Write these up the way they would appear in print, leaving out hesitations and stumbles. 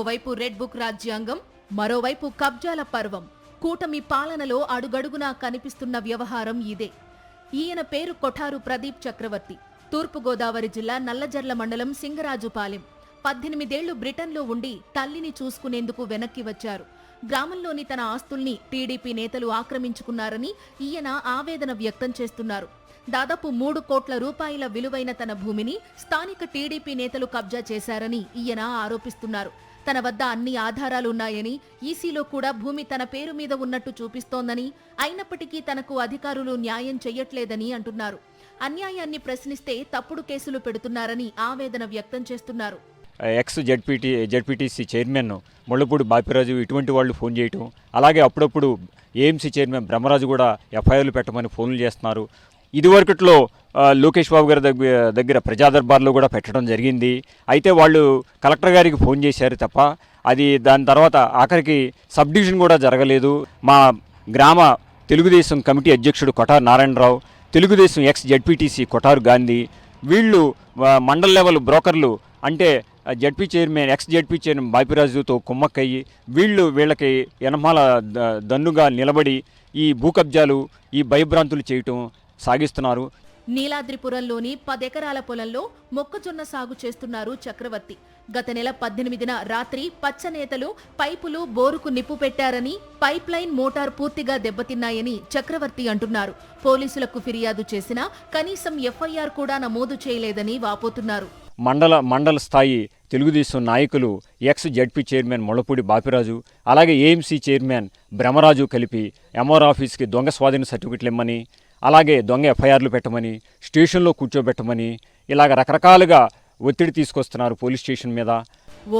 ఓవైపు red book రాజ్యాంగం, మరోవైపు కబ్జాల పర్వం. కూటమి పాలనలో అడుగడుగునా కనిపిస్తున్న వ్యవహారం ఇదే. ఈయన పేరు కొఠారు ప్రదీప్ చక్రవర్తి. తూర్పుగోదావరి జిల్లా నల్లజర్ల మండలం సింగరాజుపాలెం. 18 ఏళ్లు బ్రిటన్లో ఉండి తల్లిని చూసుకునేందుకు వెనక్కి వచ్చారు. గ్రామంలోని తన ఆస్తుల్ని టీడీపీ నేతలు ఆక్రమించుకున్నారని ఈయన ఆవేదన వ్యక్తం చేస్తున్నారు. దాదాపు 3 కోట్ల రూపాయల విలువైన తన భూమిని స్థానిక టీడీపీ నేతలు కబ్జా చేశారని ఈయన ఆరోపిస్తున్నారు. తన వద్ద అన్ని ఆధారాలున్నాయని, ఈసీలో కూడా భూమి తన పేరు మీద ఉన్నట్టు చూపిస్తోందని, అయినప్పటికీ తనకు అధికారులు న్యాయం చెయ్యట్లేదని అంటున్నారు. అన్యాయాన్ని ప్రశ్నిస్తే తప్పుడు కేసులు పెడుతున్నారని ఆవేదన వ్యక్తం చేస్తున్నారు. Ex ZPTC chairman Mullapudi Bapiraju ఇటువంటి వాళ్ళు ఫోన్ చేయటం, అలాగే అప్పుడప్పుడు ఏఎంసీ చైర్మన్ బ్రహ్మరాజు కూడా ఎఫ్ఐఆర్లు పెట్టమని ఫోన్లు చేస్తున్నారు. ఇదివరకట్లో లోకేష్ బాబు గారి దగ్గర ప్రజాదర్బార్లో కూడా పెట్టడం జరిగింది. అయితే వాళ్ళు కలెక్టర్ గారికి ఫోన్ చేశారు తప్ప దాని తర్వాత ఆఖరికి సబ్ డివిజన్ కూడా జరగలేదు. మా గ్రామ తెలుగుదేశం కమిటీ అధ్యక్షుడు కొఠారు నారాయణరావు, తెలుగుదేశం ఎక్స్ జెడ్పీటీసీ కొఠారు గాంధీ, వీళ్ళు మండల్ లెవెల్ బ్రోకర్లు అంటే ఎక్స్ జెడ్పీ చైర్మన్ బాపిరాజుతో కుమ్మక్కయ్యి వీళ్ళకి ఎనమాల దన్నుగా నిలబడి ఈ భూ కబ్జాలు, ఈ భయభ్రాంతులు చేయటం సాగిస్తున్నారు. నీలాద్రిపురంలోని 10 ఎకరాల పొలంలో మొక్కజొన్న సాగు చేస్తున్నారు చక్రవర్తి. గత నెల 18న రాత్రి పచ్చనేతలు పైపులు, బోరుకు నిప్పు పెట్టారని, పైప్ లైన్ మోటార్ పూర్తిగా దెబ్బతిన్నాయని చక్రవర్తి అంటున్నారు. పోలీసులకు ఫిర్యాదు చేసినా కనీసం ఎఫ్ఐఆర్ కూడా నమోదు చేయలేదని వాపోతున్నారు. మండల స్థాయి తెలుగుదేశం నాయకులు X ZP chairman Mullapudi Bapiraju, అలాగే ఏఎంసీ చైర్మన్ బ్రహ్మరాజు కలిపి ఎంఆర్ ఆఫీస్కి దొంగ స్వాధీన సర్టిఫికెట్లు ఇమ్మని, అలాగే దొంగ ఎఫ్ఐఆర్లు పెట్టమని, స్టేషన్లో కూర్చోబెట్టమని ఇలాగ రకరకాలుగా ఒత్తిడి తీసుకొస్తున్నారు పోలీస్ స్టేషన్ మీద.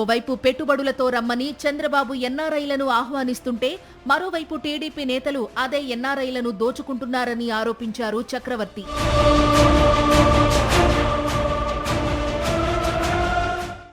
ఓవైపు పెట్టుబడులతో రమ్మని చంద్రబాబు ఎన్ఆర్ఐలను ఆహ్వానిస్తుంటే, మరోవైపు టీడీపీ నేతలు అదే ఎన్ఆర్ఐలను దోచుకుంటున్నారని ఆరోపించారు చక్రవర్తి.